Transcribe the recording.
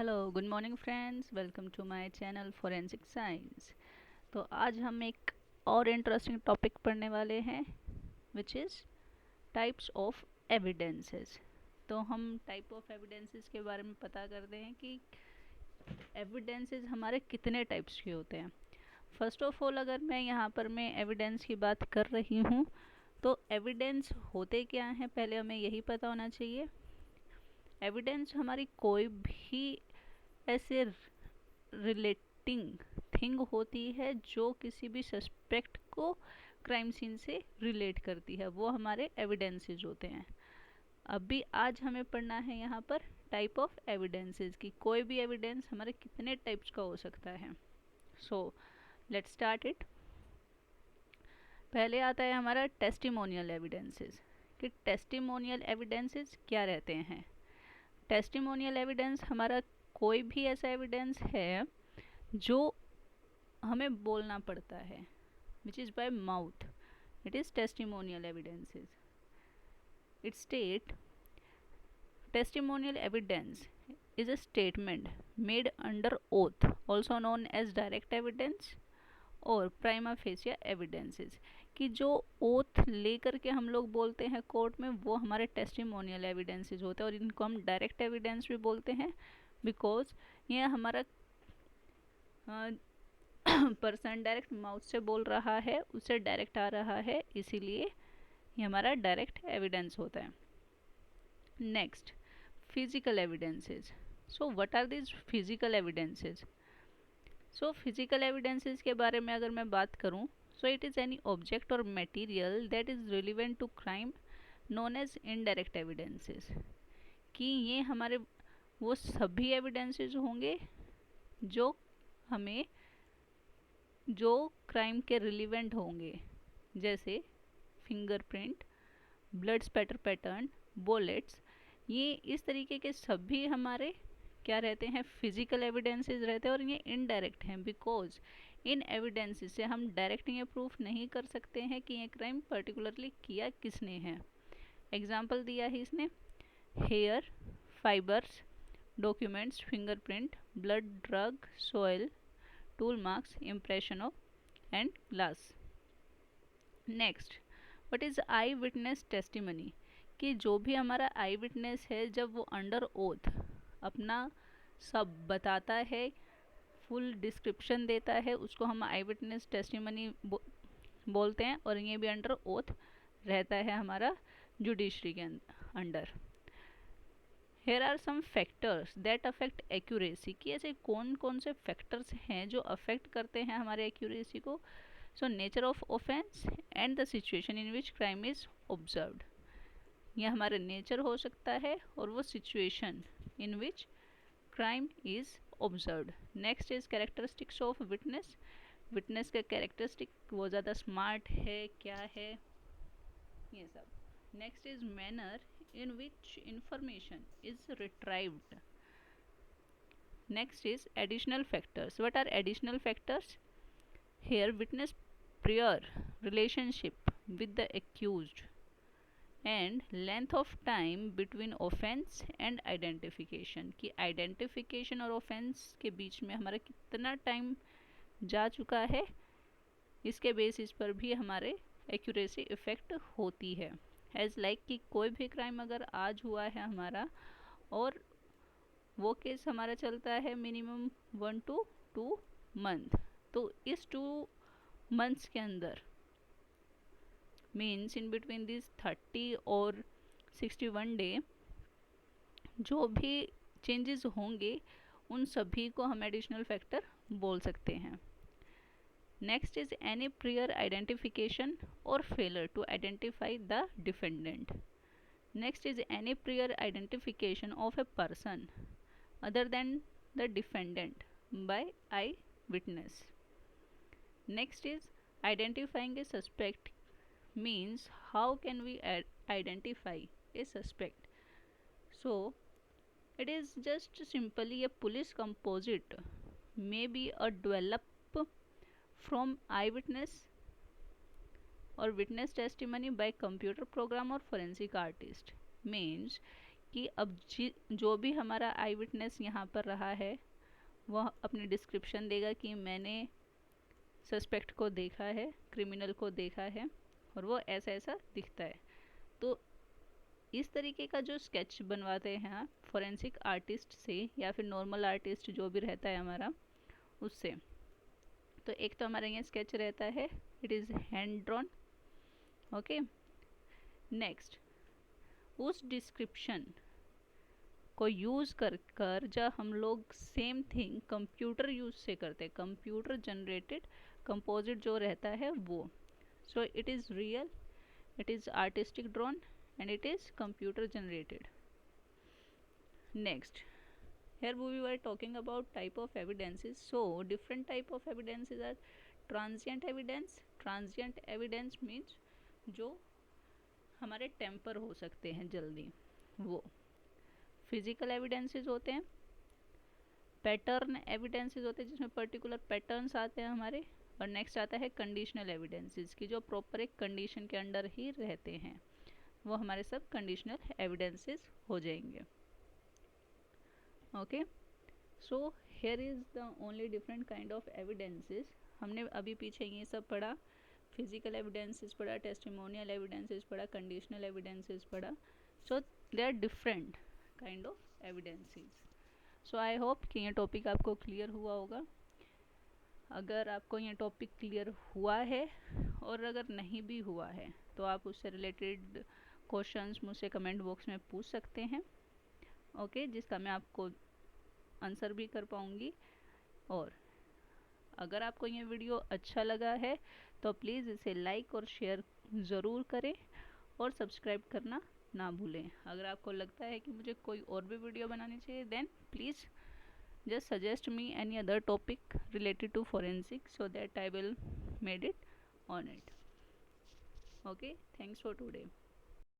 Hello good morning friends, welcome to my channel forensic science. तो आज हम एक और इंटरेस्टिंग टॉपिक पढ़ने वाले हैं which is types of evidences. तो हम टाइप ऑफ एविडेंसेस के बारे में पता करते हैं कि एविडेंसेस हमारे कितने टाइप्स के होते हैं। फर्स्ट ऑफ ऑल, अगर मैं यहाँ पर मैं एविडेंस की बात कर रही हूँ तो एविडेंस होते क्या हैं पहले हमें यही पता होना चाहिए। एविडेंस हमारी कोई भी ऐसे रिलेटिंग थिंग होती है जो किसी भी सस्पेक्ट को क्राइम सीन से रिलेट करती है, वो हमारे एविडेंसेस होते हैं। अभी आज हमें पढ़ना है यहाँ पर टाइप ऑफ एविडेंसेस कि कोई भी एविडेंस हमारे कितने टाइप्स का हो सकता है। So let's start it. पहले आता है हमारा टेस्टिमोनियल एविडेंसेस कि टेस्टिमोनियल एविडेंसेस क्या रहते हैं। टेस्टिमोनियल एविडेंस हमारा कोई भी ऐसा एविडेंस है जो हमें बोलना पड़ता है, which is by mouth. It is testimonial evidences. It state testimonial evidence is a statement made under oath, also known as direct evidence और प्राइमा फेसिया एविडेंसेस, कि जो ओथ लेकर के हम लोग बोलते हैं कोर्ट में वो हमारे टेस्टिमोनियल एविडेंसेस होते हैं और इनको हम डायरेक्ट एविडेंस भी बोलते हैं बिकॉज ये हमारा पर्सन डायरेक्ट माउथ से बोल रहा है, उससे डायरेक्ट आ रहा है, इसीलिए ये हमारा डायरेक्ट एविडेंस होता है। Next, physical evidences. So what are this physical evidences? So physical evidences के बारे में अगर मैं बात करूं, so it is any object or material that is relevant to crime known as indirect evidences, कि ये हमारे वो सभी एविडेंसेस होंगे जो हमें जो क्राइम के रिलेवेंट होंगे, जैसे fingerprint, blood spatter pattern, bullets. ये इस तरीके के सभी हमारे क्या रहते हैं, फिजिकल एविडेंसेस रहते हैं और ये इनडायरेक्ट हैं बिकॉज इन एविडेंसेस से हम डायरेक्ट ये प्रूफ नहीं कर सकते हैं कि ये क्राइम पर्टिकुलरली किया किसने है। एग्जाम्पल दिया है इसने, hair, fibres, documents, fingerprint, blood, drug, soil, tool marks, impression of and glass. Next, what is eyewitness testimony, कि जो भी हमारा आई विटनेस है जब वो अंडर ओथ अपना सब बताता है, फुल डिस्क्रिप्शन देता है, उसको हम आई विटनेस टेस्टिमनी बोलते हैं और ये भी अंडर ओथ रहता है हमारा जुडिशरी के under. Here are some factors that affect accuracy, कि ऐसे कौन कौन से फैक्टर्स हैं जो अफेक्ट करते हैं हमारे एक्यूरेसी को। So nature of offence and the situation in which crime is observed, ये हमारे नेचर हो सकता है और वो situation in which crime is observed. Next is characteristics of witness, witness का कैरेक्टरिस्टिक, वो ज़्यादा स्मार्ट है क्या है, ये सब। Next is manner in which information is retrieved. Next is additional factors. What are additional factors? Here witness prior relationship with the accused and length of time between offense and identification, कि identification और offense के बीच में हमारा कितना time जा चुका है, इसके बेसिस पर भी हमारे एक्यूरेसी इफेक्ट होती है। एज लाइक कि कोई भी क्राइम अगर आज हुआ है हमारा और वो केस हमारा चलता है मिनिमम 1 to 2 मंथ, तो इस 2 मंथ्स के अंदर मीन्स इन बिटवीन दिस 30 और 61 डे जो भी चेंजेस होंगे उन सभी को हम एडिशनल फैक्टर बोल सकते हैं। Next is any prior identification or failure to identify the defendant. Next is any prior identification of a person other than the defendant by eye witness. Next is identifying a suspect, means how can we identify a suspect. So it is just simply a police composite, maybe a develop from eyewitness or witness testimony by computer program or forensic artist, means कि अब जो भी हमारा आई witness यहाँ पर रहा है वह अपनी डिस्क्रिप्शन देगा कि मैंने सस्पेक्ट को देखा है, क्रिमिनल को देखा है और वो ऐसा ऐसा दिखता है। तो इस तरीके का जो स्केच बनवाते हैं फॉरेंसिक आर्टिस्ट से या फिर नॉर्मल आर्टिस्ट जो भी रहता है हमारा उससे, तो एक तो हमारा यहाँ स्केच रहता है, it is hand drawn. Okay, next उस डिस्क्रिप्शन को यूज़ कर जब हम लोग सेम थिंग कंप्यूटर यूज से करते हैं, कंप्यूटर जनरेटेड कंपोजिट जो रहता है वो, सो it is real, it is artistic drawn and it is computer generated. Next, here we were talking about type of evidences. So different type of evidences are transient evidence. Transient evidence means जो हमारे temper हो सकते हैं जल्दी, वो physical evidences होते हैं। Pattern evidences होते हैं जिसमें पर्टिकुलर पैटर्न्स आते हैं हमारे। और नेक्स्ट आता है कंडीशनल एविडेंसेस की जो प्रॉपर एक कंडीशन के अंडर ही रहते हैं, वो हमारे सब कंडीशनल एविडेंसेस हो जाएंगे। Okay, so here is the only different kind of evidences. हमने अभी पीछे ये सब पढ़ा, फिजिकल एविडेंसेस पढ़ा, टेस्टिमोनियल एविडेंसेस पढ़ा, कंडीशनल एविडेंसेस पढ़ा। So they are different kind of evidences. So I hope कि ये टॉपिक आपको क्लियर हुआ होगा। अगर आपको ये टॉपिक क्लियर हुआ है और अगर नहीं भी हुआ है तो आप उससे रिलेटेड क्वेश्चंस मुझसे कमेंट बॉक्स में पूछ सकते हैं। ओके, जिसका मैं आपको आंसर भी कर पाऊँगी। और अगर आपको ये वीडियो अच्छा लगा है तो प्लीज़ इसे लाइक और शेयर ज़रूर करें और सब्सक्राइब करना ना भूलें। अगर आपको लगता है कि मुझे कोई और भी वीडियो बनानी चाहिए then please just suggest me any other topic related to forensic so that I will made it on it. Okay, thanks for today.